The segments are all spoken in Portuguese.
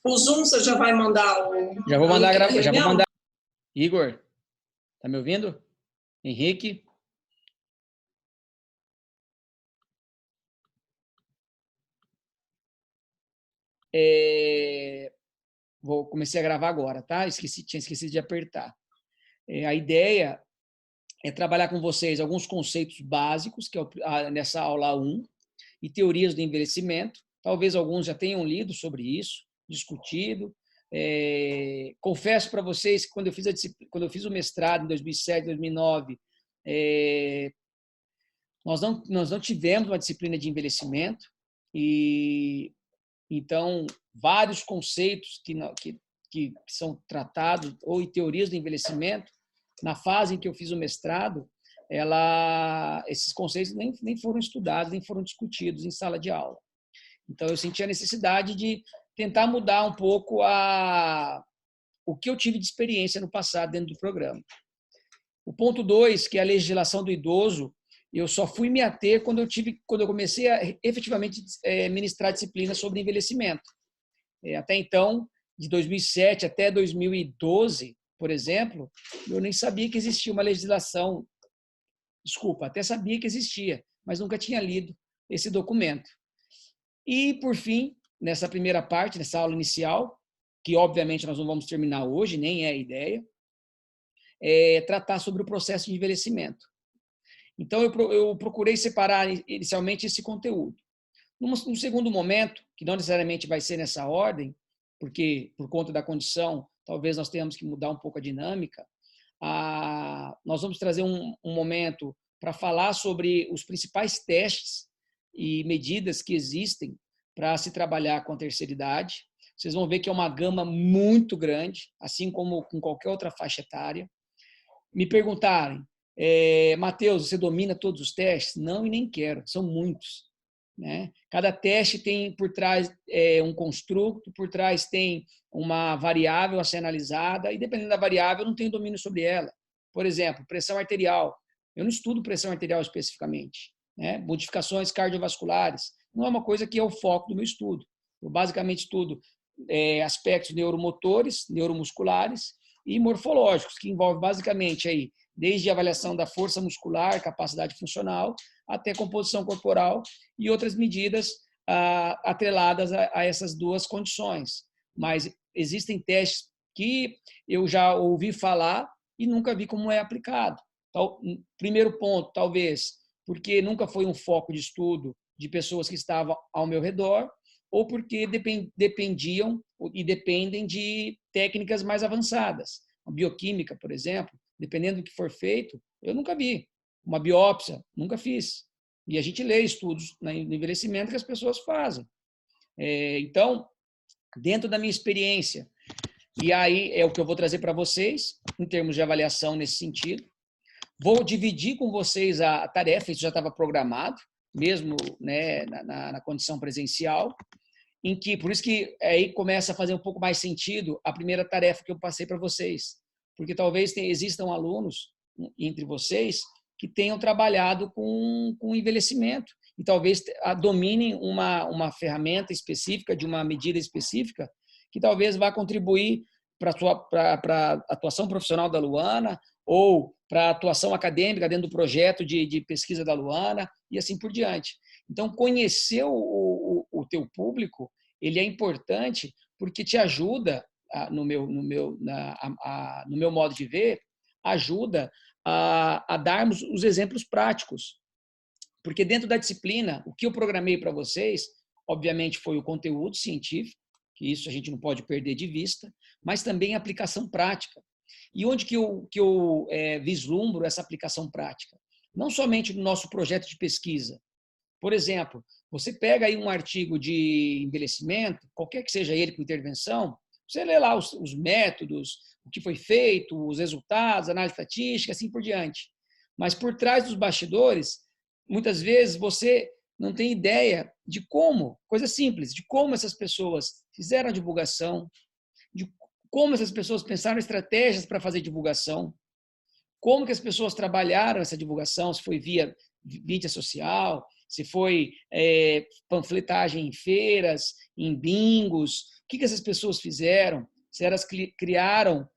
O Zoom, você já vai mandar o... Já vou mandar a já vou mandar. Igor, tá me ouvindo? Henrique? Comecei a gravar agora, tá? Tinha esquecido de apertar. A ideia é trabalhar com vocês alguns conceitos básicos, que é nessa aula 1, e teorias do envelhecimento. Talvez alguns já tenham lido sobre isso, discutido. Confesso para vocês que quando eu fiz o mestrado em 2007, 2009, nós não tivemos uma disciplina de envelhecimento, e então vários conceitos que são tratados, ou em teorias do envelhecimento, na fase em que eu fiz o mestrado, esses conceitos nem foram estudados, nem foram discutidos em sala de aula. Então, eu senti a necessidade de tentar mudar um pouco o que eu tive de experiência no passado dentro do programa. O ponto 2, que é a legislação do idoso, eu só fui me ater quando eu comecei a efetivamente ministrar disciplinas sobre envelhecimento. Até então, de 2007 até 2012, por exemplo, eu nem sabia que existia uma legislação. Desculpa, até sabia que existia, mas nunca tinha lido esse documento. E, por fim, nessa primeira parte, nessa aula inicial, que obviamente nós não vamos terminar hoje, nem é a ideia, tratar sobre o processo de envelhecimento. Então, eu procurei separar inicialmente esse conteúdo. Num segundo momento, que não necessariamente vai ser nessa ordem, porque, por conta da condição, talvez nós tenhamos que mudar um pouco a dinâmica, nós vamos trazer um momento para falar sobre os principais testes e medidas que existem para se trabalhar com a terceira idade. Vocês vão ver que é uma gama muito grande, assim como com qualquer outra faixa etária. Me perguntarem, Matheus, você domina todos os testes? Não, e nem quero, são muitos. Né? Cada teste tem por trás um construto, por trás tem uma variável a ser analisada, e dependendo da variável, eu não tenho domínio sobre ela. Por exemplo, pressão arterial. Eu não estudo pressão arterial especificamente. Né? Modificações cardiovasculares. Não é uma coisa que é o foco do meu estudo. Eu basicamente estudo aspectos neuromotores, neuromusculares e morfológicos, que envolvem basicamente aí, desde a avaliação da força muscular, capacidade funcional, até composição corporal e outras medidas atreladas a essas duas condições. Mas existem testes que eu já ouvi falar e nunca vi como é aplicado. Então, primeiro ponto, talvez, porque nunca foi um foco de estudo de pessoas que estavam ao meu redor, ou porque dependiam e dependem de técnicas mais avançadas. A bioquímica, por exemplo, dependendo do que for feito, eu nunca vi. Uma biópsia, nunca fiz. E a gente lê estudos no envelhecimento que as pessoas fazem. Então, dentro da minha experiência, e aí é o que eu vou trazer para vocês, em termos de avaliação nesse sentido, vou dividir com vocês a tarefa, isso já estava programado, mesmo né, na condição presencial, em que, por isso que aí começa a fazer um pouco mais sentido a primeira tarefa que eu passei para vocês, porque talvez existam alunos entre vocês que tenham trabalhado com envelhecimento e talvez dominem uma ferramenta específica, de uma medida específica, que talvez vá contribuir para a atuação profissional da Luana ou para a atuação acadêmica dentro do projeto de pesquisa da Luana e assim por diante. Então, conhecer o teu público, ele é importante porque te ajuda, no meu modo de ver, ajuda a darmos os exemplos práticos. Porque dentro da disciplina, o que eu programei para vocês, obviamente, foi o conteúdo científico, que isso a gente não pode perder de vista, mas também a aplicação prática. E onde que eu vislumbro essa aplicação prática? Não somente no nosso projeto de pesquisa. Por exemplo, você pega aí um artigo de envelhecimento, qualquer que seja ele com intervenção, você lê lá os métodos, o que foi feito, os resultados, análise estatística, assim por diante. Mas por trás dos bastidores, muitas vezes você não tem ideia de como, coisa simples, de como essas pessoas fizeram a divulgação, de como essas pessoas pensaram estratégias para fazer divulgação, como que as pessoas trabalharam essa divulgação, se foi via mídia social, se foi panfletagem em feiras, em bingos, o que essas pessoas fizeram, se elas criaram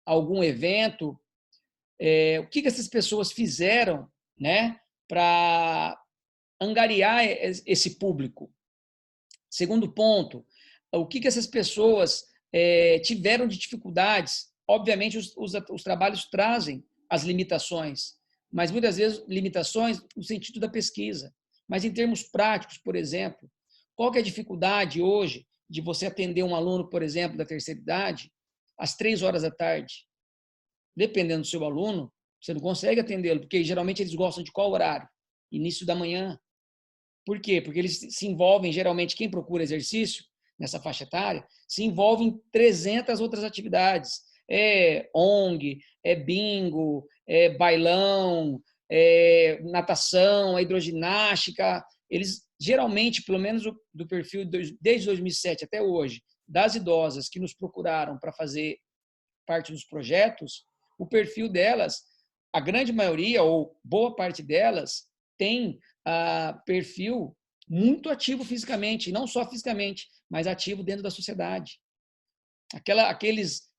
algum evento, o que essas pessoas fizeram, né, para angariar esse público. Segundo ponto, o que essas pessoas tiveram de dificuldades. Obviamente, os trabalhos trazem as limitações, mas muitas vezes limitações no sentido da pesquisa. Mas em termos práticos, por exemplo, qual que é a dificuldade hoje de você atender um aluno, por exemplo, da terceira idade, às 3 horas da tarde? Dependendo do seu aluno, você não consegue atendê-lo, porque geralmente eles gostam de qual horário? Início da manhã. Por quê? Porque eles se envolvem, geralmente, quem procura exercício nessa faixa etária, se envolve em 300 outras atividades. ONG, bingo, bailão, natação, hidroginástica. Eles, geralmente, pelo menos do perfil desde 2007 até hoje, das idosas que nos procuraram para fazer parte dos projetos, o perfil delas, a grande maioria, ou boa parte delas, tem perfil muito ativo fisicamente, não só fisicamente, mas ativo dentro da sociedade. Aqueles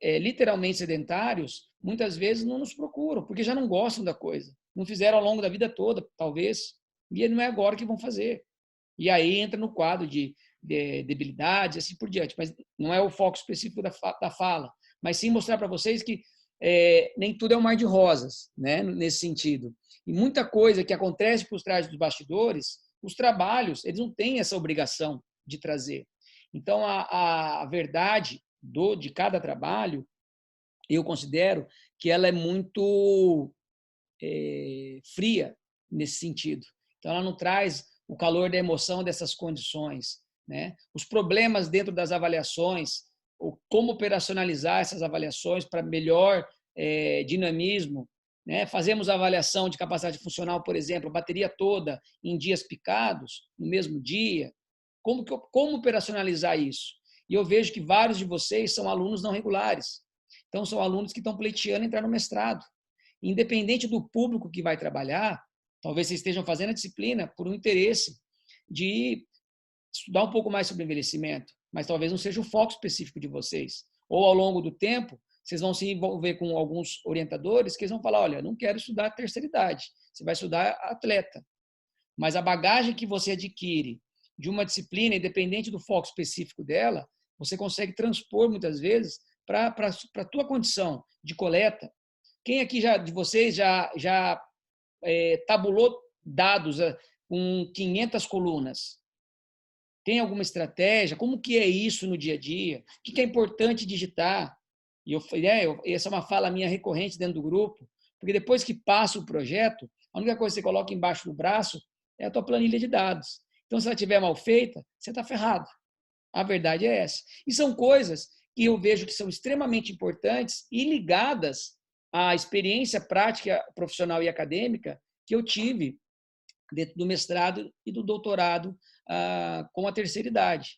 literalmente sedentários, muitas vezes não nos procuram, porque já não gostam da coisa. Não fizeram ao longo da vida toda, talvez, e não é agora que vão fazer. E aí entra no quadro de debilidades, assim por diante. Mas não é o foco específico da fala, mas sim mostrar para vocês que nem tudo é um mar de rosas, né, nesse sentido. E muita coisa que acontece por trás dos bastidores, os trabalhos, eles não têm essa obrigação de trazer. Então, a verdade de cada trabalho, eu considero que ela é muito fria nesse sentido. Então, ela não traz o calor da emoção dessas condições, né? Os problemas dentro das avaliações, ou como operacionalizar essas avaliações para melhor dinamismo, né? Fazemos a avaliação de capacidade funcional, por exemplo, a bateria toda em dias picados, no mesmo dia. Como operacionalizar isso? E eu vejo que vários de vocês são alunos não regulares. Então, são alunos que estão pleiteando entrar no mestrado. Independente do público que vai trabalhar, talvez vocês estejam fazendo a disciplina por um interesse de estudar um pouco mais sobre envelhecimento, mas talvez não seja o foco específico de vocês. Ou ao longo do tempo, vocês vão se envolver com alguns orientadores que eles vão falar, olha, não quero estudar a terceira idade, você vai estudar atleta. Mas a bagagem que você adquire de uma disciplina, independente do foco específico dela, você consegue transpor muitas vezes para a tua condição de coleta. Quem aqui de vocês já tabulou dados com 500 colunas? Tem alguma estratégia? Como que é isso no dia a dia? O que é importante digitar? E essa é uma fala minha recorrente dentro do grupo, porque depois que passa o projeto, a única coisa que você coloca embaixo do braço é a tua planilha de dados. Então, se ela estiver mal feita, você está ferrado. A verdade é essa. E são coisas que eu vejo que são extremamente importantes e ligadas à experiência prática, profissional e acadêmica que eu tive dentro do mestrado e do doutorado com a terceira idade.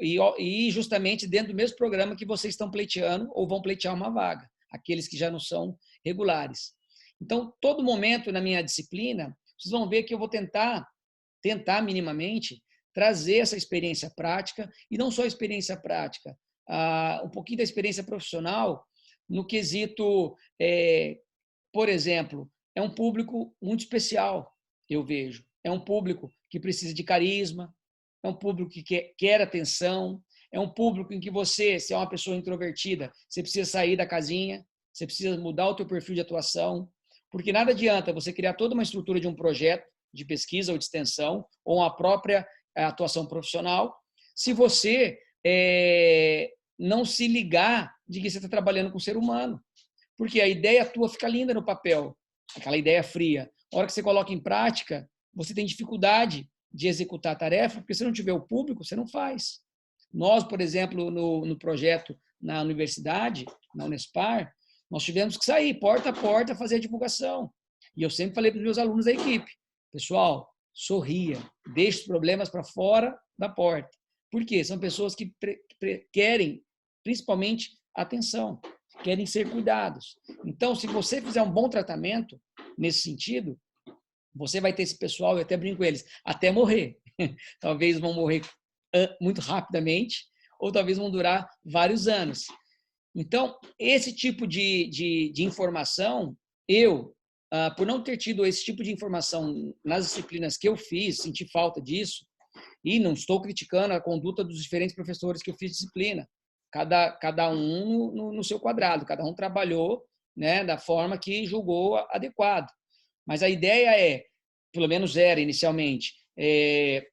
E justamente dentro do mesmo programa que vocês estão pleiteando ou vão pleitear uma vaga, aqueles que já não são regulares. Então, todo momento na minha disciplina, vocês vão ver que eu vou tentar minimamente trazer essa experiência prática, e não só a experiência prática, um pouquinho da experiência profissional no quesito, por exemplo, é um público muito especial, eu vejo. É um público que precisa de carisma, é um público que quer atenção, é um público em que você, se é uma pessoa introvertida, você precisa sair da casinha, você precisa mudar o teu perfil de atuação, porque nada adianta você criar toda uma estrutura de um projeto de pesquisa ou de extensão, ou a própria atuação profissional, se você não se ligar de que você está trabalhando com o ser humano. Porque a ideia tua fica linda no papel, aquela ideia fria. A hora que você coloca em prática, você tem dificuldade de executar a tarefa, porque se não tiver o público, você não faz. Nós, por exemplo, no projeto na universidade, na Unespar, nós tivemos que sair porta a porta fazer a divulgação. E eu sempre falei para os meus alunos da equipe, pessoal, sorria, deixe os problemas para fora da porta. Por quê? São pessoas que querem, principalmente, atenção, querem ser cuidados. Então, se você fizer um bom tratamento nesse sentido, você vai ter esse pessoal, eu até brinco com eles, até morrer. Talvez vão morrer muito rapidamente, ou talvez vão durar vários anos. Então, esse tipo de informação, por não ter tido esse tipo de informação nas disciplinas que eu fiz, senti falta disso, e não estou criticando a conduta dos diferentes professores que eu fiz disciplina. Cada um no seu quadrado, cada um trabalhou, né, da forma que julgou adequado. Mas a ideia pelo menos era inicialmente,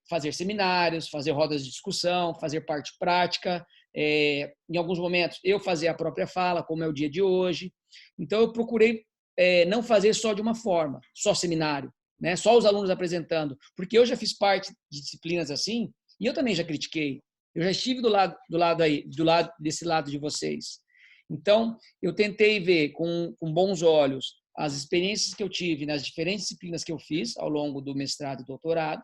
fazer seminários, fazer rodas de discussão, fazer parte prática, em alguns momentos eu fazer a própria fala, como é o dia de hoje. Então eu procurei não fazer só de uma forma, só seminário, né? Só os alunos apresentando, porque eu já fiz parte de disciplinas assim e eu também já critiquei. Eu já estive do lado desse lado de vocês. Então eu tentei ver com bons olhos as experiências que eu tive nas diferentes disciplinas que eu fiz ao longo do mestrado e doutorado,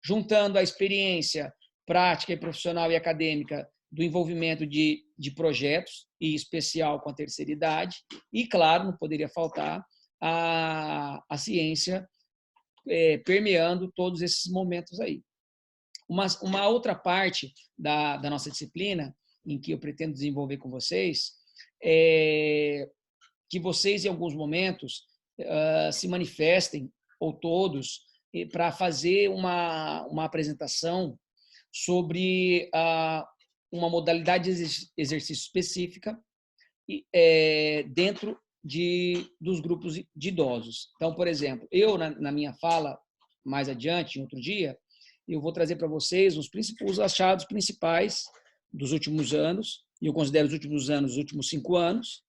juntando a experiência prática e profissional e acadêmica do envolvimento de projetos, e especial com a terceira idade, e, claro, não poderia faltar a ciência permeando todos esses momentos aí. Uma outra parte da nossa disciplina, em que eu pretendo desenvolver com vocês, é que vocês, em alguns momentos, se manifestem, ou todos, para fazer uma apresentação sobre uma modalidade de exercício específica dentro dos grupos de idosos. Então, por exemplo, eu, na minha fala, mais adiante, em outro dia, eu vou trazer para vocês os achados principais dos últimos anos, e eu considero os últimos anos, os últimos 5 anos,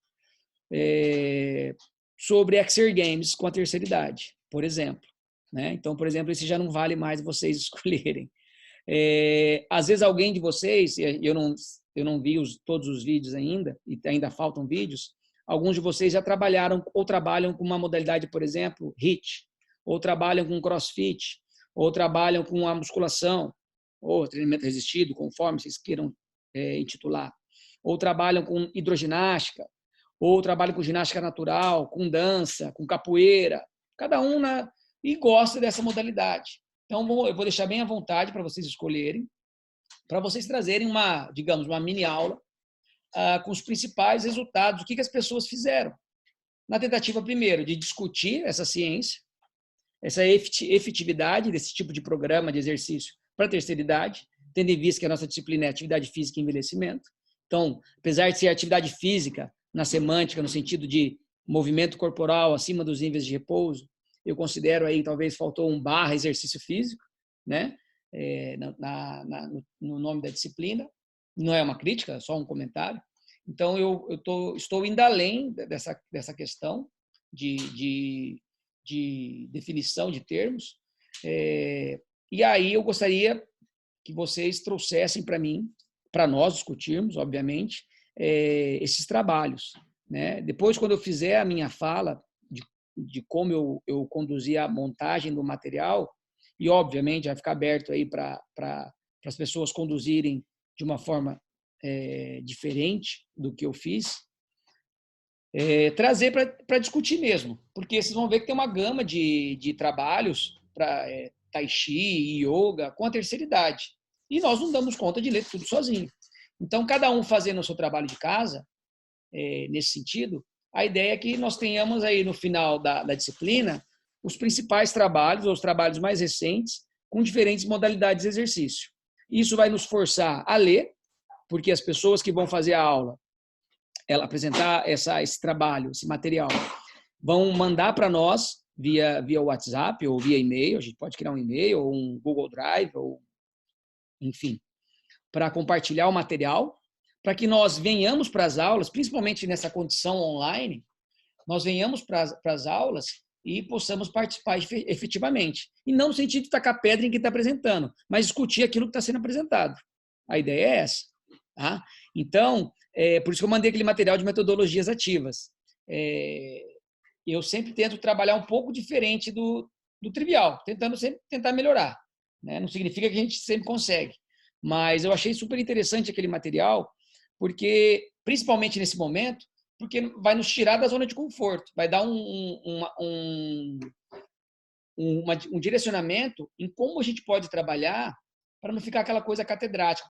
sobre Exer Games com a terceira idade, por exemplo. Né? Então, por exemplo, esse já não vale mais vocês escolherem. Às vezes alguém de vocês, eu não vi todos os vídeos ainda, e ainda faltam vídeos, alguns de vocês já trabalharam ou trabalham com uma modalidade, por exemplo, HIIT, ou trabalham com CrossFit, ou trabalham com a musculação, ou treinamento resistido, conforme vocês queiram intitular, ou trabalham com hidroginástica, ou trabalham com ginástica natural, com dança, com capoeira, cada um e gosta dessa modalidade. Então, eu vou deixar bem à vontade para vocês escolherem, para vocês trazerem uma mini aula com os principais resultados, o que as pessoas fizeram. Na tentativa, primeiro, de discutir essa ciência, essa efetividade desse tipo de programa de exercício para a terceira idade, tendo em vista que a nossa disciplina é atividade física e envelhecimento. Então, apesar de ser atividade física na semântica, no sentido de movimento corporal acima dos níveis de repouso, eu considero aí, talvez faltou um / exercício físico, né? No nome da disciplina. Não é uma crítica, é só um comentário. Então, estou indo além dessa questão de definição de termos. E aí eu gostaria que vocês trouxessem para mim, para nós discutirmos, obviamente, esses trabalhos. Né? Depois, quando eu fizer a minha fala de como eu conduzi a montagem do material, e obviamente vai ficar aberto aí para as pessoas conduzirem de uma forma diferente do que eu fiz, trazer para discutir mesmo, porque vocês vão ver que tem uma gama de trabalhos para Tai Chi e Yoga com a terceira idade, e nós não damos conta de ler tudo sozinho. Então, cada um fazendo o seu trabalho de casa, nesse sentido, a ideia é que nós tenhamos aí no final da disciplina os principais trabalhos, ou os trabalhos mais recentes, com diferentes modalidades de exercício. Isso vai nos forçar a ler, porque as pessoas que vão fazer a aula, ela apresentar esse trabalho, esse material, vão mandar para nós via WhatsApp ou via e-mail, a gente pode criar um e-mail ou um Google Drive, ou enfim, para compartilhar o material, para que nós venhamos para as aulas, principalmente nessa condição online, nós venhamos para as aulas e possamos participar efetivamente. E não no sentido de tacar pedra em quem está apresentando, mas discutir aquilo que está sendo apresentado. A ideia é essa. Tá? Então, por isso que eu mandei aquele material de metodologias ativas. Eu sempre tento trabalhar um pouco diferente do trivial, tentando sempre tentar melhorar. Né? Não significa que a gente sempre consegue. Mas eu achei super interessante aquele material, porque, principalmente nesse momento, porque vai nos tirar da zona de conforto, vai dar um direcionamento em como a gente pode trabalhar para não ficar aquela coisa catedrática.